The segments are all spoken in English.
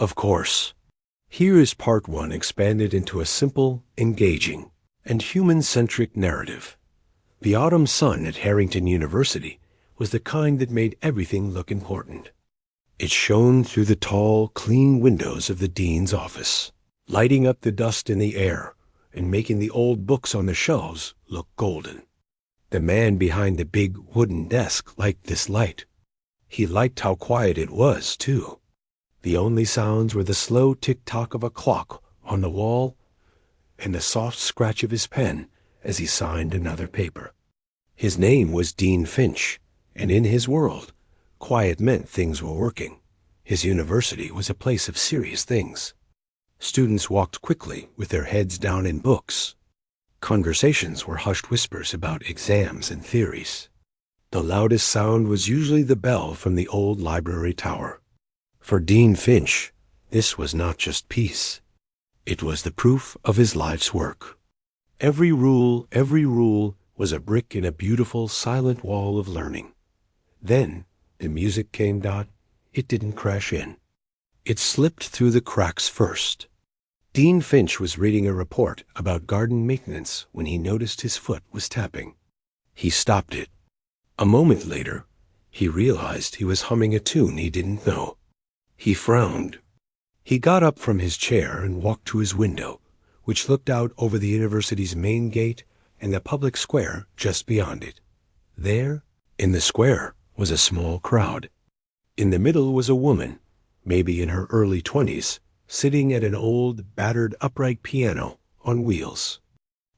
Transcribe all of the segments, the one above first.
Of course. Here is part one expanded into a simple, engaging, and human-centric narrative. The autumn sun at Harrington University was the kind that made everything look important. It shone through the tall, clean windows of the dean's office, lighting up the dust in the air and making the old books on the shelves look golden. The man behind the big wooden desk liked this light. He liked how quiet it was, too. The only sounds were the slow tick-tock of a clock on the wall and the soft scratch of his pen as he signed another paper. His name was Dean Finch, and in his world, quiet meant things were working. His university was a place of serious things. Students walked quickly with their heads down in books. Conversations were hushed whispers about exams and theories. The loudest sound was usually the bell from the old library tower. For Dean Finch, this was not just peace. It was the proof of his life's work. Every rule was a brick in a beautiful, silent wall of learning. Then the music came down. It didn't crash in. It slipped through the cracks first. Dean Finch was reading a report about garden maintenance when he noticed his foot was tapping. He stopped it. A moment later, he realized he was humming a tune he didn't know. He frowned. He got up from his chair and walked to his window, which looked out over the university's main gate and the public square just beyond it. There, in the square, was a small crowd. In the middle was a woman, maybe in her early 20s, sitting at an old, battered upright piano on wheels.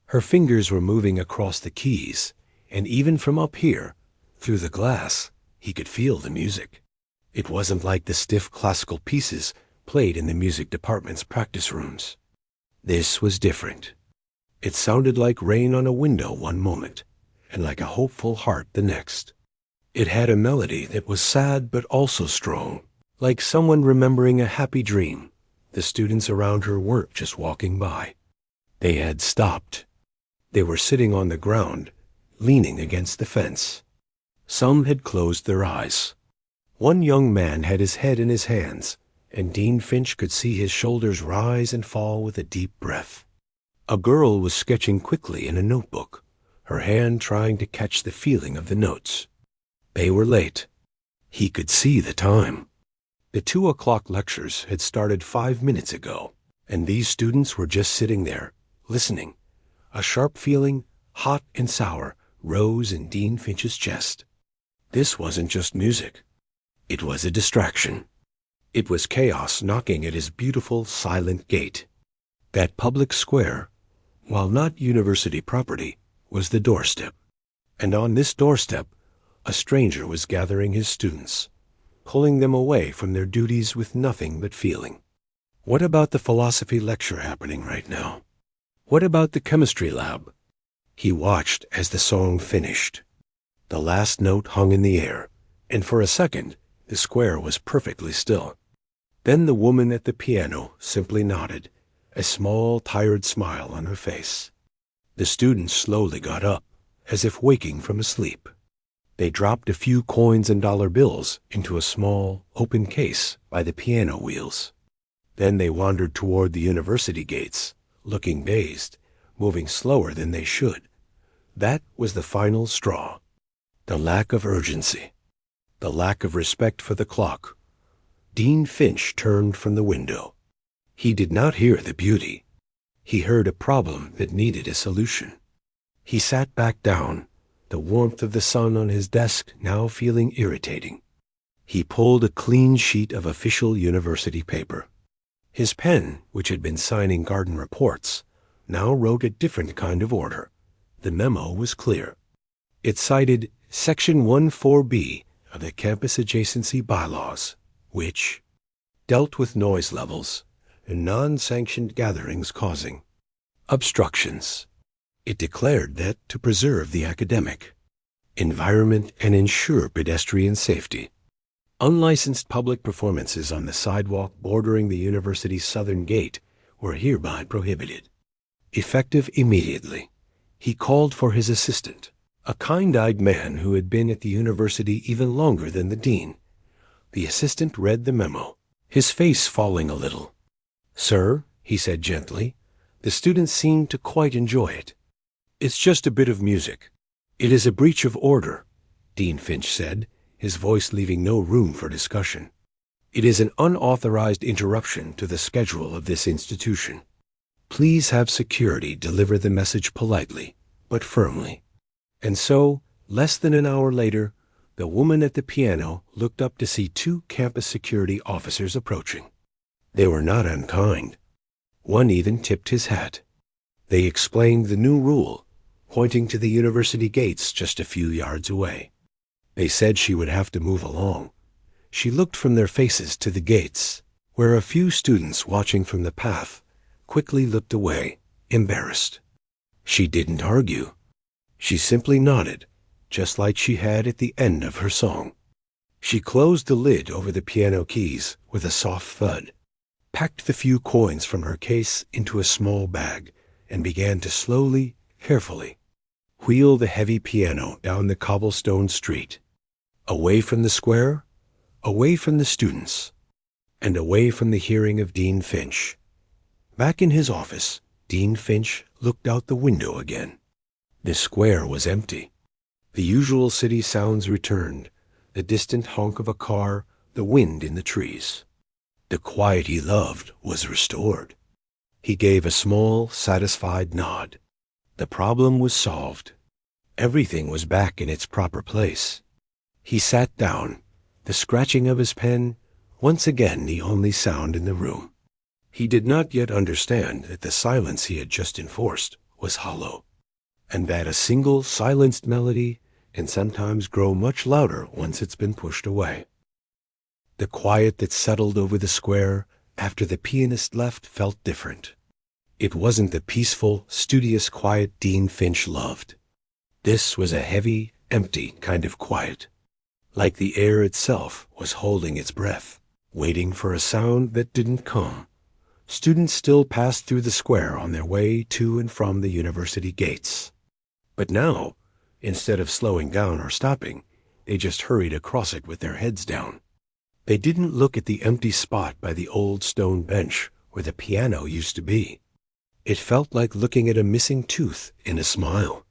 Her fingers were moving across the keys, and even from up here, through the glass, he could feel the music. It wasn't like the stiff classical pieces played in the music department's practice rooms. This was different. It sounded like rain on a window one moment, and like a hopeful heart the next. It had a melody that was sad but also strong, like someone remembering a happy dream. The students around her weren't just walking by. They had stopped. They were sitting on the ground, leaning against the fence. Some had closed their eyes. One young man had his head in his hands, and Dean Finch could see his shoulders rise and fall with a deep breath. A girl was sketching quickly in a notebook, her hand trying to catch the feeling of the notes. They were late. He could see the time. The 2 o'clock lectures had started 5 minutes ago, and these students were just sitting there, listening. A sharp feeling, hot and sour, rose in Dean Finch's chest. This wasn't just music. It was a distraction. It was chaos knocking at his beautiful, silent gate. That public square, while not university property, was the doorstep. And on this doorstep, a stranger was gathering his students, pulling them away from their duties with nothing but feeling. What about the philosophy lecture happening right now? What about the chemistry lab? He watched as the song finished. The last note hung in the air, and for a second, the square was perfectly still. Then the woman at the piano simply nodded, a small, tired smile on her face. The students slowly got up, as if waking from a sleep. They dropped a few coins and dollar bills into a small, open case by the piano wheels. Then they wandered toward the university gates, looking dazed, moving slower than they should. That was the final straw. The lack of urgency. The lack of respect for the clock. Dean Finch turned from the window. He did not hear the beauty. He heard a problem that needed a solution. He sat back down, the warmth of the sun on his desk now feeling irritating. He pulled a clean sheet of official university paper. His pen, which had been signing garden reports, now wrote a different kind of order. The memo was clear. It cited Section 14B of the Campus Adjacency Bylaws, which dealt with noise levels and non-sanctioned gatherings causing obstructions. It declared that to preserve the academic environment and ensure pedestrian safety, unlicensed public performances on the sidewalk bordering the university's southern gate were hereby prohibited. Effective immediately, he called for his assistant, a kind-eyed man who had been at the university even longer than the dean. The assistant read the memo, his face falling a little. "Sir," he said gently, "the students seem to quite enjoy it." "It's just a bit of music." "It is a breach of order," Dean Finch said, his voice leaving no room for discussion. "It is an unauthorized interruption to the schedule of this institution. Please have security deliver the message politely, but firmly." And so, less than an hour later, the woman at the piano looked up to see two campus security officers approaching. They were not unkind. One even tipped his hat. They explained the new rule, pointing to the university gates just a few yards away. They said she would have to move along. She looked from their faces to the gates, where a few students watching from the path quickly looked away, embarrassed. She didn't argue. She simply nodded, just like she had at the end of her song. She closed the lid over the piano keys with a soft thud, packed the few coins from her case into a small bag, and began to slowly, carefully, wheel the heavy piano down the cobblestone street, away from the square, away from the students, and away from the hearing of Dean Finch. Back in his office, Dean Finch looked out the window again. The square was empty. The usual city sounds returned, the distant honk of a car, the wind in the trees. The quiet he loved was restored. He gave a small, satisfied nod. The problem was solved. Everything was back in its proper place. He sat down, the scratching of his pen once again the only sound in the room. He did not yet understand that the silence he had just enforced was hollow, and that a single silenced melody can sometimes grow much louder once it's been pushed away. The quiet that settled over the square after the pianist left felt different. It wasn't the peaceful, studious quiet Dean Finch loved. This was a heavy, empty kind of quiet, like the air itself was holding its breath, waiting for a sound that didn't come. Students still passed through the square on their way to and from the university gates. But now, instead of slowing down or stopping, they just hurried across it with their heads down. They didn't look at the empty spot by the old stone bench where the piano used to be. It felt like looking at a missing tooth in a smile.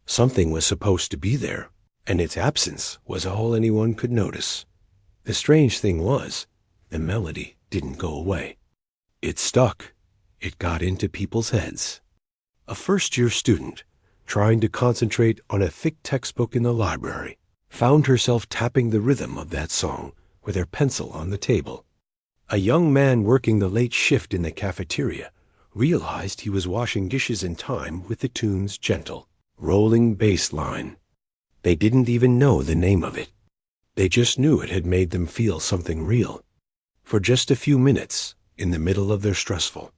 Something was supposed to be there, and its absence was all anyone could notice. The strange thing was, the melody didn't go away. It stuck. It got into people's heads. A first-year student, trying to concentrate on a thick textbook in the library, found herself tapping the rhythm of that song with her pencil on the table. A young man working the late shift in the cafeteria realized he was washing dishes in time with the tune's gentle, rolling bass line. They didn't even know the name of it. They just knew it had made them feel something real. For just a few minutes, in the middle of their stressful,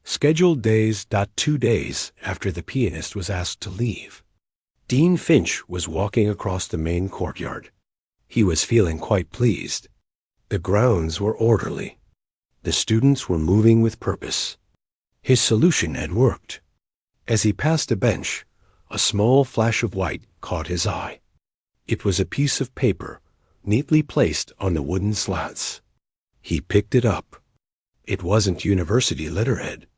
scheduled days, 2 days after the pianist was asked to leave, Dean Finch was walking across the main courtyard. He was feeling quite pleased. The grounds were orderly. The students were moving with purpose. His solution had worked. As he passed a bench, a small flash of white caught his eye. It was a piece of paper, neatly placed on the wooden slats. He picked it up. It wasn't university letterhead.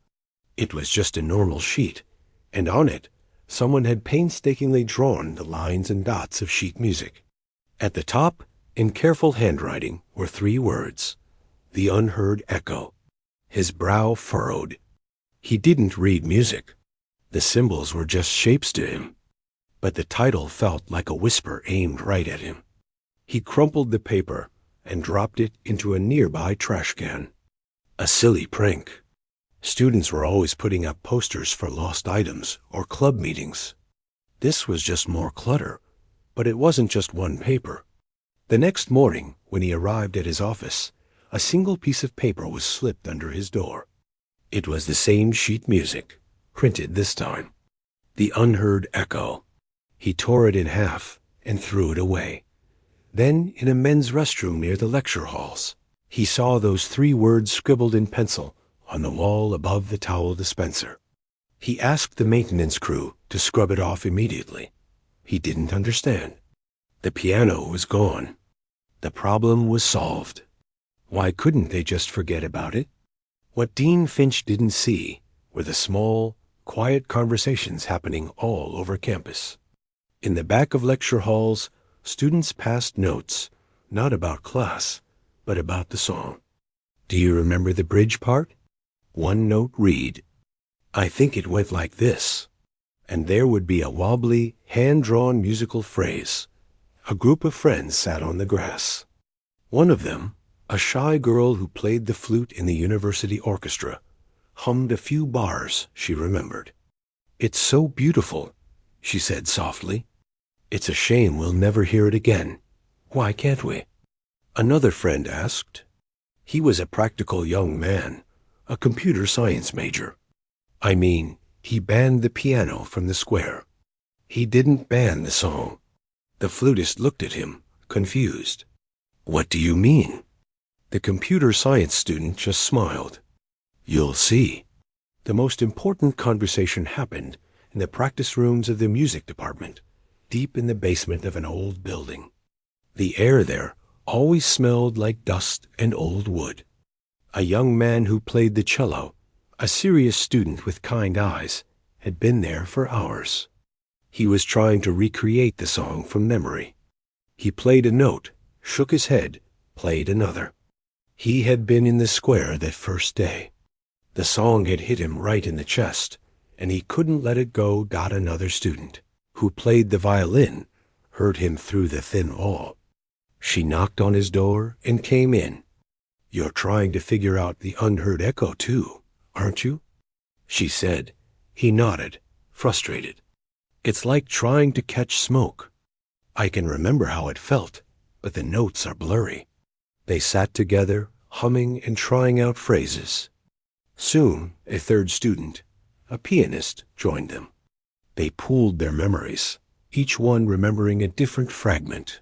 It was just a normal sheet, and on it, someone had painstakingly drawn the lines and dots of sheet music. At the top, in careful handwriting, were 3 words: "The Unheard Echo." His brow furrowed. He didn't read music. The symbols were just shapes to him. But the title felt like a whisper aimed right at him. He crumpled the paper and dropped it into a nearby trash can. A silly prank. Students were always putting up posters for lost items or club meetings. This was just more clutter, but it wasn't just one paper. The next morning, when he arrived at his office, a single piece of paper was slipped under his door. It was the same sheet music, printed this time. The Unheard Echo. He tore it in half and threw it away. Then, in a men's restroom near the lecture halls, he saw those 3 words scribbled in pencil on the wall above the towel dispenser. He asked the maintenance crew to scrub it off immediately. He didn't understand. The piano was gone. The problem was solved. Why couldn't they just forget about it? What Dean Finch didn't see were the small, quiet conversations happening all over campus. In the back of lecture halls, students passed notes, not about class, but about the song. Do you remember the bridge part? One note read, I think it went like this. And there would be a wobbly, hand-drawn musical phrase. A group of friends sat on the grass. One of them, a shy girl who played the flute in the university orchestra, hummed a few bars she remembered. It's so beautiful, she said softly. It's a shame we'll never hear it again. Why can't we? Another friend asked. He was a practical young man, a computer science major. I mean, he banned the piano from the square. He didn't ban the song. The flutist looked at him, confused. What do you mean? The computer science student just smiled. You'll see. The most important conversation happened in the practice rooms of the music department, deep in the basement of an old building. The air there always smelled like dust and old wood. A young man who played the cello, a serious student with kind eyes, had been there for hours. He was trying to recreate the song from memory. He played a note, shook his head, played another. He had been in the square that first day. The song had hit him right in the chest, and he couldn't let it go. Another student, who played the violin, heard him through the thin wall. She knocked on his door and came in. You're trying to figure out the unheard echo too, aren't you? She said. He nodded, frustrated. It's like trying to catch smoke. I can remember how it felt, but the notes are blurry. They sat together, humming and trying out phrases. Soon, a third student, a pianist, joined them. They pooled their memories, each one remembering a different fragment.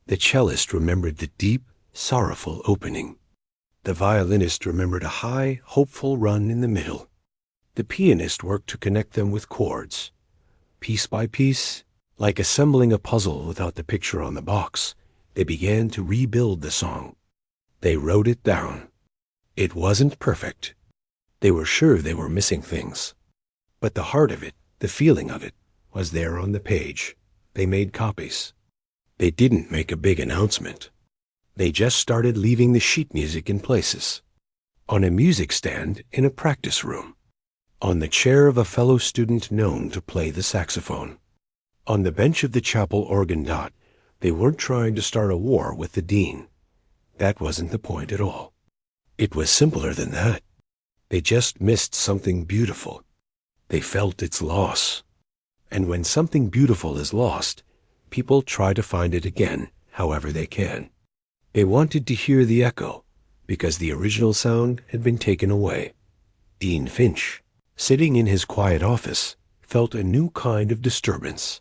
The cellist remembered the deep, sorrowful opening. The violinist remembered a high, hopeful run in the middle. The pianist worked to connect them with chords. Piece by piece, like assembling a puzzle without the picture on the box, they began to rebuild the song. They wrote it down. It wasn't perfect. They were sure they were missing things. But the heart of it, the feeling of it, was there on the page. They made copies. They didn't make a big announcement. They just started leaving the sheet music in places. On a music stand in a practice room. On the chair of a fellow student known to play the saxophone. On the bench of the chapel organ. They weren't trying to start a war with the dean. That wasn't the point at all. It was simpler than that. They just missed something beautiful. They felt its loss. And when something beautiful is lost, people try to find it again, however they can. They wanted to hear the echo, because the original sound had been taken away. Dean Finch, sitting in his quiet office, felt a new kind of disturbance.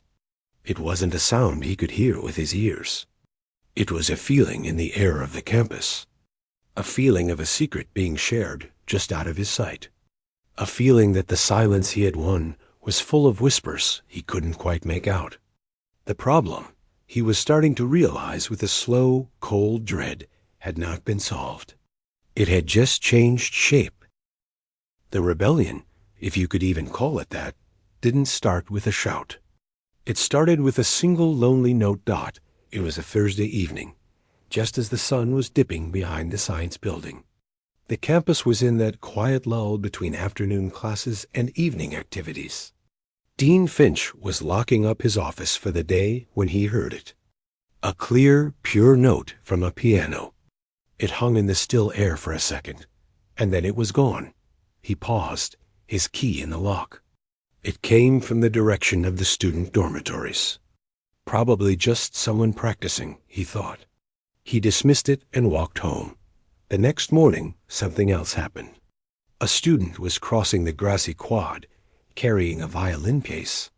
It wasn't a sound he could hear with his ears. It was a feeling in the air of the campus. A feeling of a secret being shared just out of his sight. A feeling that the silence he had won was full of whispers he couldn't quite make out. The problem, he was starting to realize with a slow, cold dread, had not been solved. It had just changed shape. The rebellion, if you could even call it that, didn't start with a shout. It started with a single lonely note. It was a Thursday evening, just as the sun was dipping behind the science building. The campus was in that quiet lull between afternoon classes and evening activities. Dean Finch was locking up his office for the day when he heard it. A clear, pure note from a piano. It hung in the still air for a second, and then it was gone. He paused, his key in the lock. It came from the direction of the student dormitories. Probably just someone practicing, he thought. He dismissed it and walked home. The next morning, something else happened. A student was crossing the grassy quad, carrying a violin case.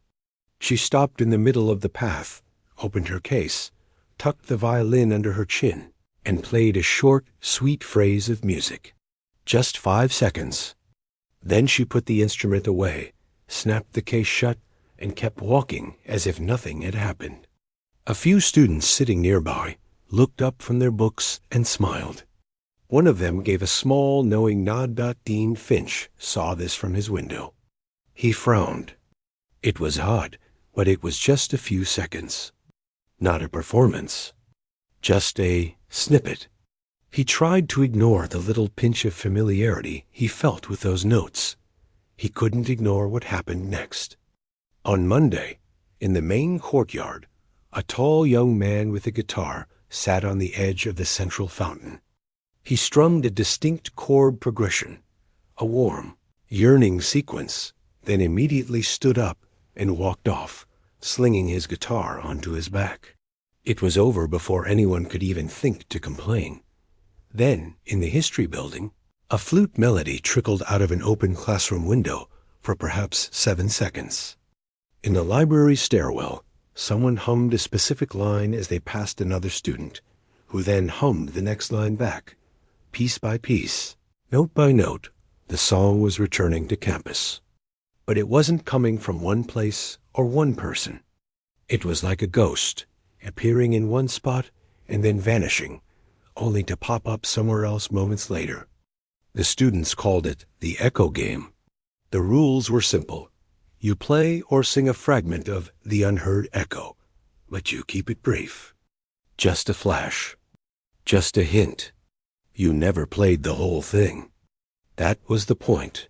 She stopped in the middle of the path, opened her case, tucked the violin under her chin, and played a short, sweet phrase of music. Just 5 seconds. Then she put the instrument away, snapped the case shut, and kept walking as if nothing had happened. A few students sitting nearby looked up from their books and smiled. One of them gave a small, knowing nod. Dean Finch saw this from his window. He frowned. It was odd, but it was just a few seconds. Not a performance. Just a snippet. He tried to ignore the little pinch of familiarity he felt with those notes. He couldn't ignore what happened next. On Monday, in the main courtyard, a tall young man with a guitar sat on the edge of the central fountain. He strummed a distinct chord progression, a warm, yearning sequence, then immediately stood up and walked off, slinging his guitar onto his back. It was over before anyone could even think to complain. Then, in the history building, a flute melody trickled out of an open classroom window for perhaps 7 seconds. In the library stairwell, someone hummed a specific line as they passed another student, who then hummed the next line back. Piece by piece, note by note, the song was returning to campus. But it wasn't coming from one place or one person. It was like a ghost, appearing in one spot and then vanishing, only to pop up somewhere else moments later. The students called it the echo game. The rules were simple. You play or sing a fragment of the unheard echo, but you keep it brief. Just a flash. Just a hint. You never played the whole thing. That was the point.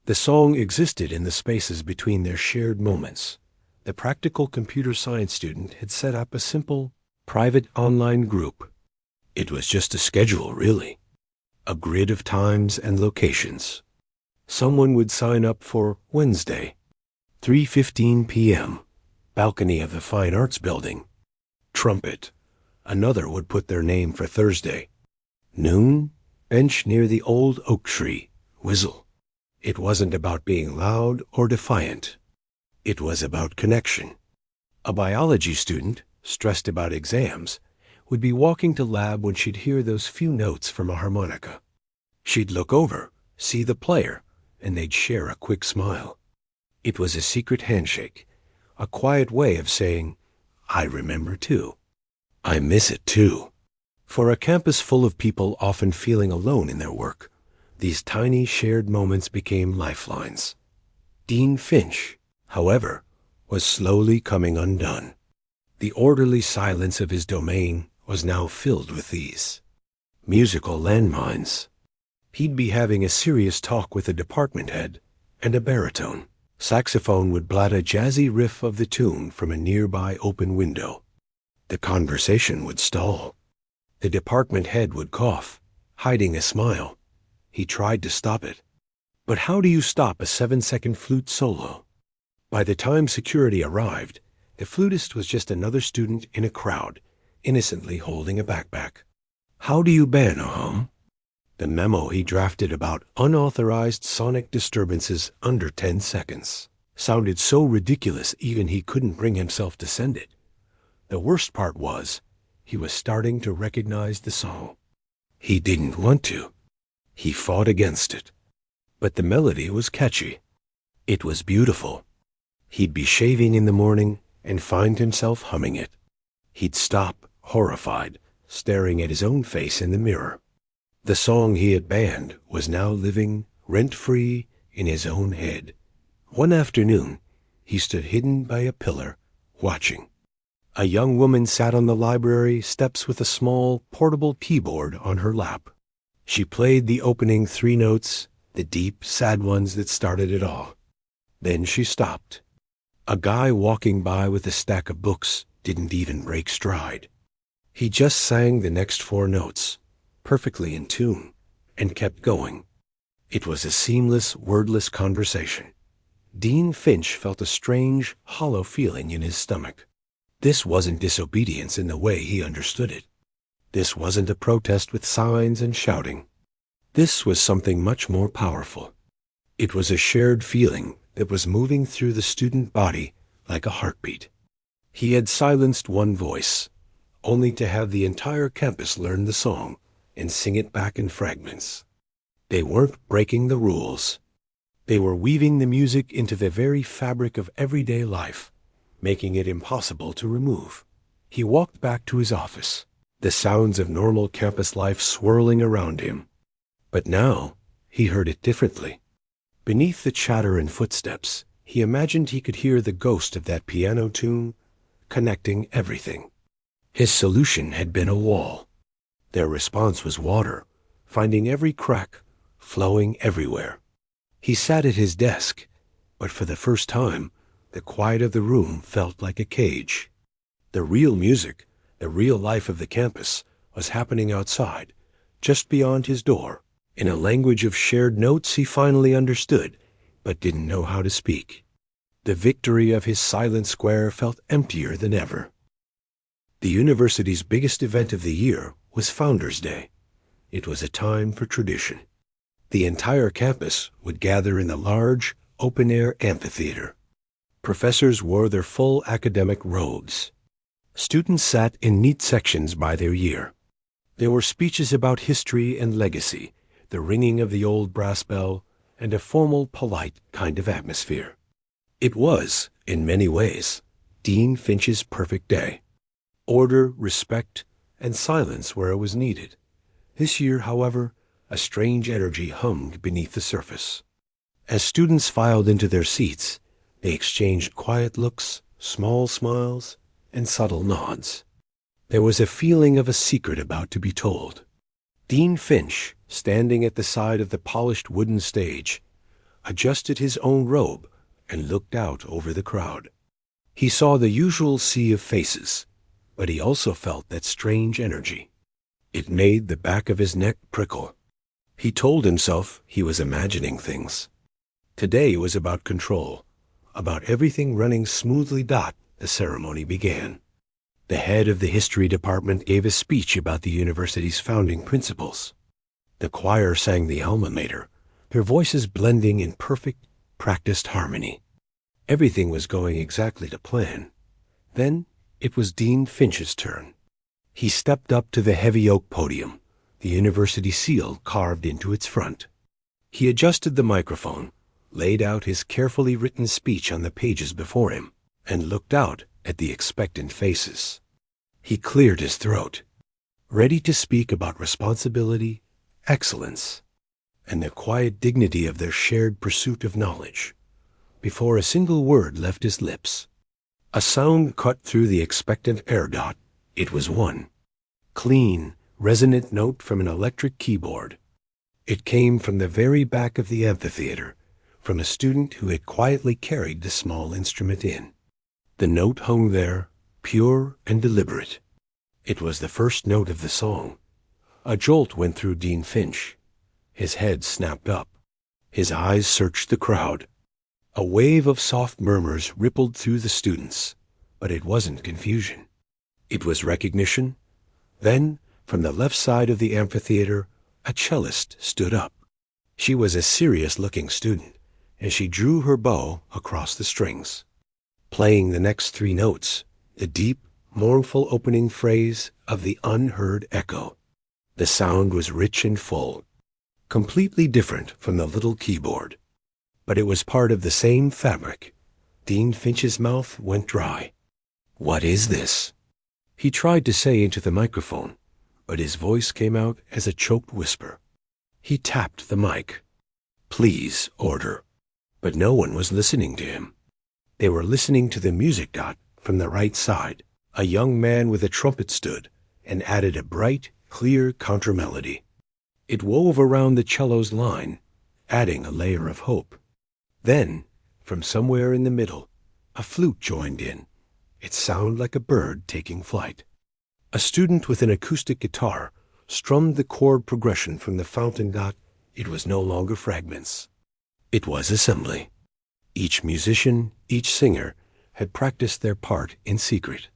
The song existed in the spaces between their shared moments. The practical computer science student had set up a simple, private online group. It was just a schedule, really. A grid of times and locations. Someone would sign up for Wednesday, 3:15 p.m., balcony of the Fine Arts Building. Trumpet. Another would put their name for Thursday. Noon, bench near the old oak tree. Whistle. It wasn't about being loud or defiant. It was about connection. A biology student, stressed about exams, would be walking to lab when she'd hear those few notes from a harmonica. She'd look over, see the player, and they'd share a quick smile. It was a secret handshake, a quiet way of saying, I remember too. I miss it too. For a campus full of people often feeling alone in their work, these tiny shared moments became lifelines. Dean Finch, however, was slowly coming undone. The orderly silence of his domain was now filled with these musical landmines. He'd be having a serious talk with a department head and a baritone. Saxophone would blat a jazzy riff of the tune from a nearby open window. The conversation would stall. The department head would cough, hiding a smile. He tried to stop it. But how do you stop a 7-second flute solo? By the time security arrived, the flutist was just another student in a crowd, innocently holding a backpack. How do you ban a hum? The memo he drafted about unauthorized sonic disturbances under 10 seconds sounded so ridiculous even he couldn't bring himself to send it. The worst part was, he was starting to recognize the song. He didn't want to. He fought against it. But the melody was catchy. It was beautiful. He'd be shaving in the morning and find himself humming it. He'd stop, horrified, staring at his own face in the mirror. The song he had banned was now living rent-free in his own head. One afternoon, he stood hidden by a pillar, watching. A young woman sat on the library steps with a small, portable keyboard on her lap. She played the opening 3 notes, the deep, sad ones that started it all. Then she stopped. A guy walking by with a stack of books didn't even break stride. He just sang the next 4 notes, perfectly in tune, and kept going. It was a seamless, wordless conversation. Dean Finch felt a strange, hollow feeling in his stomach. This wasn't disobedience in the way he understood it. This wasn't a protest with signs and shouting. This was something much more powerful. It was a shared feeling that was moving through the student body like a heartbeat. He had silenced one voice, only to have the entire campus learn the song and sing it back in fragments. They weren't breaking the rules. They were weaving the music into the very fabric of everyday life, making it impossible to remove. He walked back to his office. the sounds of normal campus life swirling around him. But now he heard it differently. Beneath the chatter and footsteps, he imagined he could hear the ghost of that piano tune connecting everything. His solution had been a wall. Their response was water, finding every crack, flowing everywhere. He sat at his desk, but for the first time, the quiet of the room felt like a cage. The real music, the real life of the campus, was happening outside, just beyond his door, in a language of shared notes he finally understood, but didn't know how to speak. The victory of his silent square felt emptier than ever. The university's biggest event of the year was Founders' Day. It was a time for tradition. The entire campus would gather in the large, open-air amphitheater. Professors wore their full academic robes. Students sat in neat sections by their year. There were speeches about history and legacy, the ringing of the old brass bell, and a formal, polite kind of atmosphere. It was, in many ways, Dean Finch's perfect day. Order, respect, and silence where it was needed. This year, however, a strange energy hummed beneath the surface. As students filed into their seats, they exchanged quiet looks, small smiles, and subtle nods. There was a feeling of a secret about to be told. Dean Finch, standing at the side of the polished wooden stage, adjusted his own robe and looked out over the crowd. He saw the usual sea of faces, but he also felt that strange energy. It made the back of his neck prickle. He told himself he was imagining things. Today was about control, about everything running smoothly. The ceremony began. The head of the history department gave a speech about the university's founding principles. The choir sang the alma mater, their voices blending in perfect, practiced harmony. Everything was going exactly to plan. Then it was Dean Finch's turn. He stepped up to the heavy oak podium, the university seal carved into its front. He adjusted the microphone, laid out his carefully written speech on the pages before him, and looked out at the expectant faces. He cleared his throat, ready to speak about responsibility, excellence, and the quiet dignity of their shared pursuit of knowledge. Before a single word left his lips, a sound cut through the expectant air. It was one clean, resonant note from an electric keyboard. It came from the very back of the amphitheater, from a student who had quietly carried the small instrument in. The note hung there, pure and deliberate. It was the first note of the song. A jolt went through Dean Finch. His head snapped up. His eyes searched the crowd. A wave of soft murmurs rippled through the students, but it wasn't confusion. It was recognition. Then, from the left side of the amphitheater, a cellist stood up. She was a serious-looking student, and she drew her bow across the strings. Playing the next three notes, the deep, mournful opening phrase of the unheard echo. The sound was rich and full, completely different from the little keyboard. But it was part of the same fabric. Dean Finch's mouth went dry. "What is this?" He tried to say into the microphone, but his voice came out as a choked whisper. He tapped the mic. "Please, order." But no one was listening to him. They were listening to the music. From the right side, a young man with a trumpet stood and added a bright, clear countermelody. It wove around the cello's line, adding a layer of hope. Then, from somewhere in the middle, a flute joined in. It sounded like a bird taking flight. A student with an acoustic guitar strummed the chord progression from the fountain. It was no longer fragments. It was assembly. Each musician, each singer, had practiced their part in secret.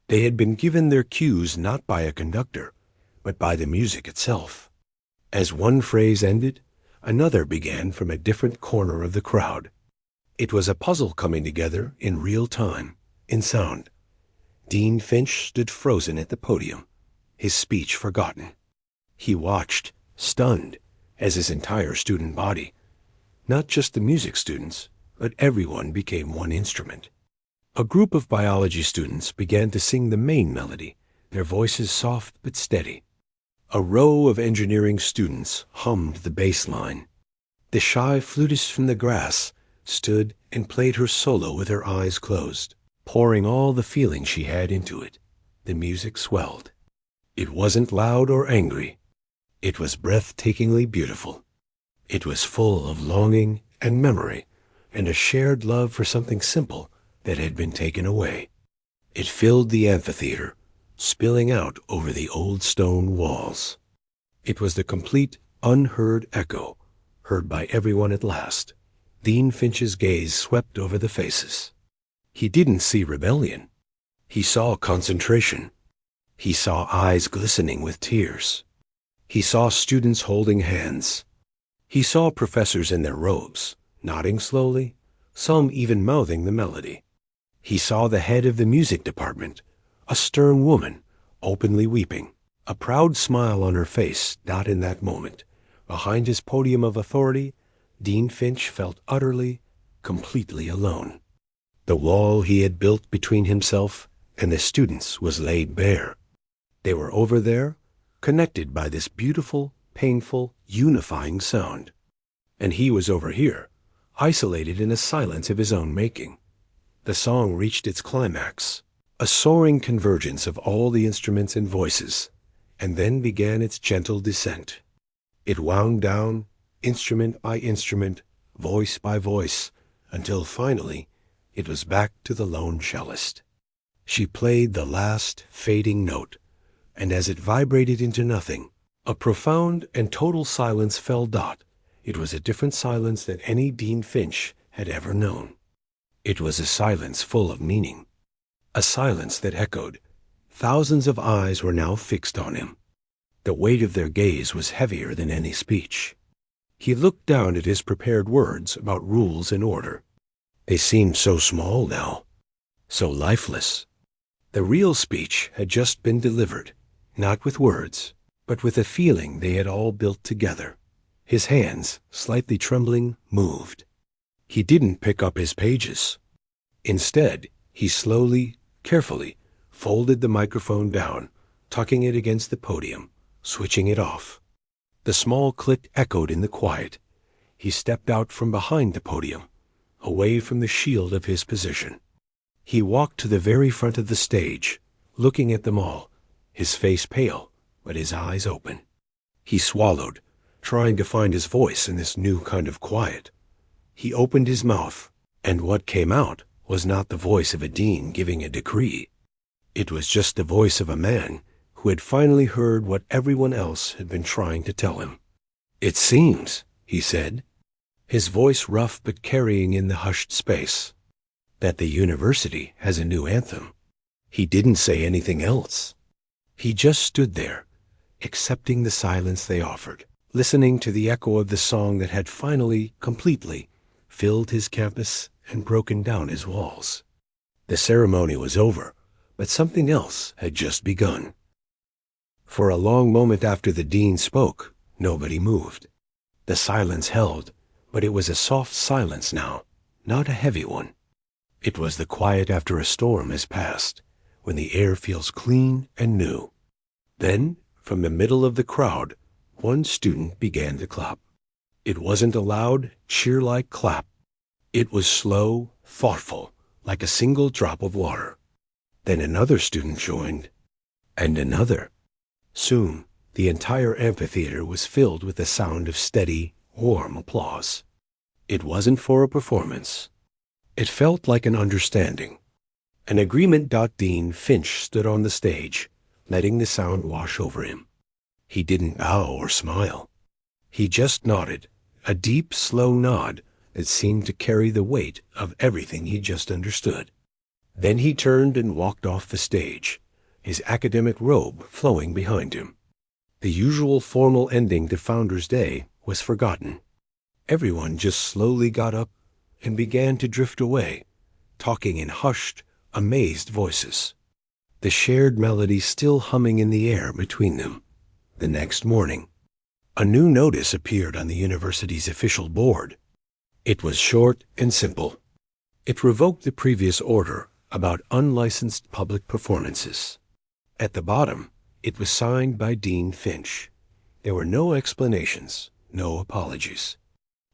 They had been given their cues not by a conductor, but by the music itself. As one phrase ended, another began from a different corner of the crowd. It was a puzzle coming together in real time, in sound. Dean Finch stood frozen at the podium, his speech forgotten. He watched, stunned, as his entire student body, not just the music students, but everyone became one instrument. A group of biology students began to sing the main melody, their voices soft but steady. A row of engineering students hummed the bass line. The shy flutist from the grass stood and played her solo with her eyes closed, pouring all the feeling she had into it. The music swelled. It wasn't loud or angry. It was breathtakingly beautiful. It was full of longing and memory, and a shared love for something simple that had been taken away. It filled the amphitheater, spilling out over the old stone walls. It was the complete, unheard echo, heard by everyone at last. Dean Finch's gaze swept over the faces. He didn't see rebellion. He saw concentration. He saw eyes glistening with tears. He saw students holding hands. He saw professors in their robes, nodding slowly, some even mouthing the melody. He saw the head of the music department, a stern woman, openly weeping, a proud smile on her face not in that moment. Behind his podium of authority, Dean Finch felt utterly, completely alone. The wall he had built between himself and the students was laid bare. They were over there, connected by this beautiful, painful, unifying sound. And he was over here, isolated in a silence of his own making. The song reached its climax, a soaring convergence of all the instruments and voices, and then began its gentle descent. It wound down, instrument by instrument, voice by voice, until finally it was back to the lone cellist. She played the last fading note, and as it vibrated into nothing, a profound and total silence fell dot. It was a different silence than any Dean Finch had ever known. It was a silence full of meaning, a silence that echoed. Thousands of eyes were now fixed on him. The weight of their gaze was heavier than any speech. He looked down at his prepared words about rules and order. They seemed so small now, so lifeless. The real speech had just been delivered, not with words, but with a feeling they had all built together. His hands, slightly trembling, moved. He didn't pick up his pages. Instead, he slowly, carefully, folded the microphone down, tucking it against the podium, switching it off. The small click echoed in the quiet. He stepped out from behind the podium, away from the shield of his position. He walked to the very front of the stage, looking at them all, his face pale, but his eyes open. He swallowed, trying to find his voice in this new kind of quiet. He opened his mouth, and what came out was not the voice of a dean giving a decree. It was just the voice of a man who had finally heard what everyone else had been trying to tell him. "It seems," he said, his voice rough but carrying in the hushed space, "that the university has a new anthem." He didn't say anything else. He just stood there, accepting the silence they offered, listening to the echo of the song that had finally, completely, filled his campus and broken down his walls. The ceremony was over, but something else had just begun. For a long moment after the dean spoke, nobody moved. The silence held, but it was a soft silence now, not a heavy one. It was the quiet after a storm has passed, when the air feels clean and new. Then, from the middle of the crowd, one student began to clap. It wasn't a loud, cheer-like clap. It was slow, thoughtful, like a single drop of water. Then another student joined, and another. Soon, the entire amphitheater was filled with the sound of steady, warm applause. It wasn't for a performance. It felt like an understanding. An agreement. Dean Finch stood on the stage, letting the sound wash over him. He didn't bow or smile. He just nodded, a deep, slow nod that seemed to carry the weight of everything he just understood. Then he turned and walked off the stage, his academic robe flowing behind him. The usual formal ending to Founders' Day was forgotten. Everyone just slowly got up and began to drift away, talking in hushed, amazed voices, the shared melody still humming in the air between them. The next morning, a new notice appeared on the university's official board. It was short and simple. It revoked the previous order about unlicensed public performances. At the bottom, it was signed by Dean Finch. There were no explanations, no apologies.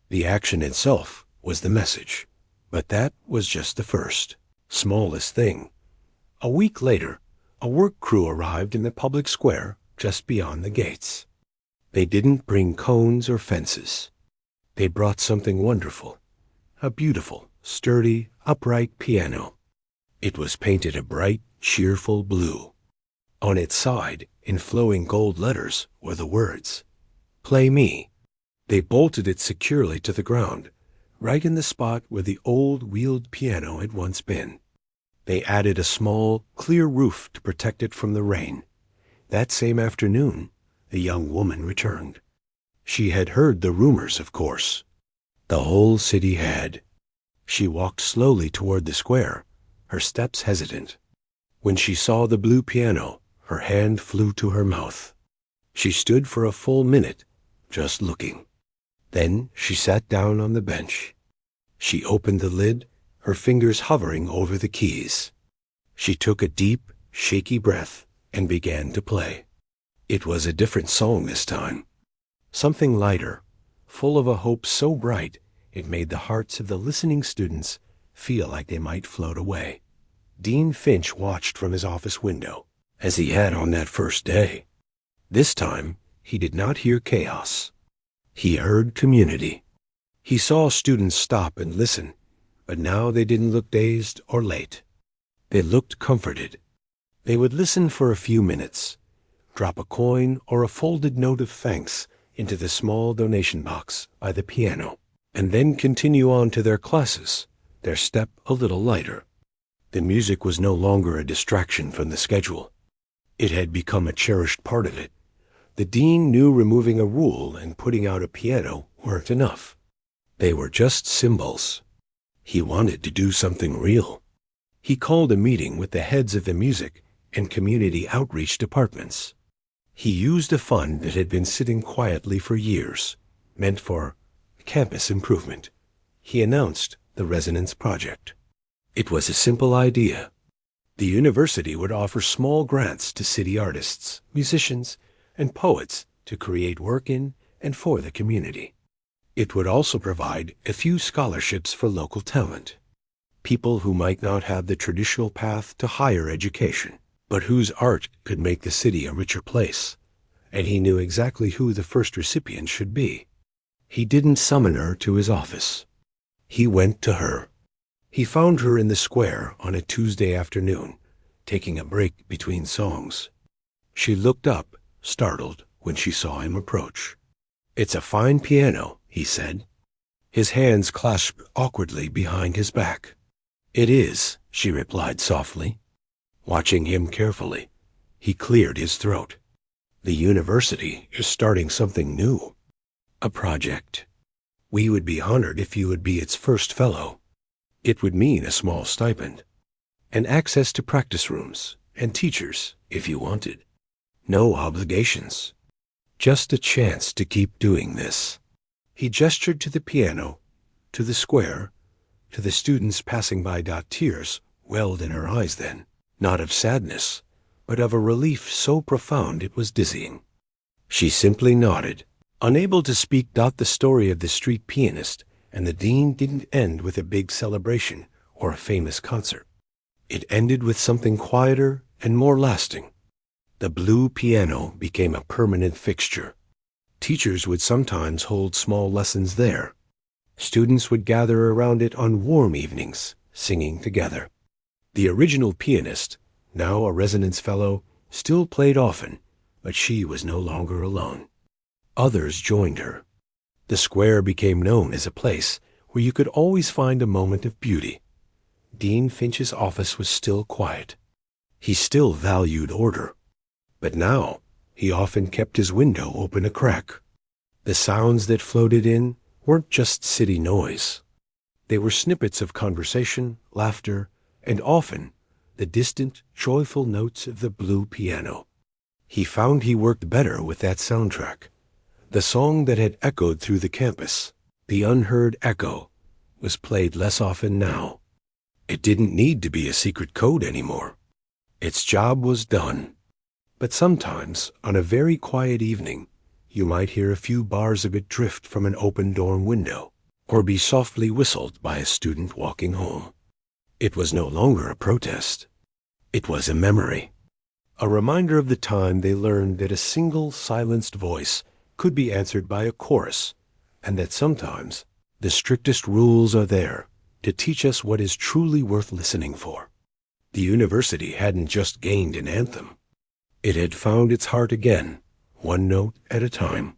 The action itself was the message, but that was just the first, smallest thing. A week later, a work crew arrived in the public square just beyond the gates. They didn't bring cones or fences. They brought something wonderful, a beautiful, sturdy, upright piano. It was painted a bright, cheerful blue. On its side, in flowing gold letters, were the words, "Play me." They bolted it securely to the ground, right in the spot where the old wheeled piano had once been. They added a small, clear roof to protect it from the rain. That same afternoon, the young woman returned. She had heard the rumors, of course. The whole city had. She walked slowly toward the square, her steps hesitant. When she saw the blue piano, her hand flew to her mouth. She stood for a full minute, just looking. Then she sat down on the bench. She opened the lid, her fingers hovering over the keys. She took a deep, shaky breath and began to play. It was a different song this time. Something lighter, full of a hope so bright it made the hearts of the listening students feel like they might float away. Dean Finch watched from his office window, as he had on that first day. This time, he did not hear chaos. He heard community. He saw students stop and listen, but now they didn't look dazed or late. They looked comforted. They would listen for a few minutes, drop a coin or a folded note of thanks into the small donation box by the piano, and then continue on to their classes, their step a little lighter. The music was no longer a distraction from the schedule. It had become a cherished part of it. The dean knew removing a rule and putting out a piano weren't enough. They were just symbols. He wanted to do something real. He called a meeting with the heads of the music and community outreach departments. He used a fund that had been sitting quietly for years, meant for campus improvement. He announced the Resonance Project. It was a simple idea. The university would offer small grants to city artists, musicians, and poets to create work in and for the community. It would also provide a few scholarships for local talent, people who might not have the traditional path to higher education, but whose art could make the city a richer place, and he knew exactly who the first recipient should be. He didn't summon her to his office. He went to her. He found her in the square on a Tuesday afternoon, taking a break between songs. She looked up, startled, when she saw him approach. "It's a fine piano," he said. His hands clasped awkwardly behind his back. "It is," she replied softly. Watching him carefully, he cleared his throat. "The university is starting something new. A project. We would be honored if you would be its first fellow. It would mean a small stipend, and access to practice rooms and teachers if you wanted. No obligations. Just a chance to keep doing this." He gestured to the piano, to the square, to the students passing by. Tears welled in her eyes then, not of sadness, but of a relief so profound it was dizzying. She simply nodded, unable to speak. The story of the street pianist and the dean didn't end with a big celebration or a famous concert. It ended with something quieter and more lasting. The blue piano became a permanent fixture. Teachers would sometimes hold small lessons there. Students would gather around it on warm evenings, singing together. The original pianist, now a Resonance Fellow, still played often, but she was no longer alone. Others joined her. The square became known as a place where you could always find a moment of beauty. Dean Finch's office was still quiet. He still valued order. But now, he often kept his window open a crack. The sounds that floated in weren't just city noise. They were snippets of conversation, laughter, and often the distant, joyful notes of the blue piano. He found he worked better with that soundtrack. The song that had echoed through the campus, the unheard echo, was played less often now. It didn't need to be a secret code anymore. Its job was done. But sometimes, on a very quiet evening, you might hear a few bars of it drift from an open dorm window, or be softly whistled by a student walking home. It was no longer a protest. It was a memory. A reminder of the time they learned that a single silenced voice could be answered by a chorus, and that sometimes the strictest rules are there to teach us what is truly worth listening for. The university hadn't just gained an anthem. It had found its heart again, one note at a time.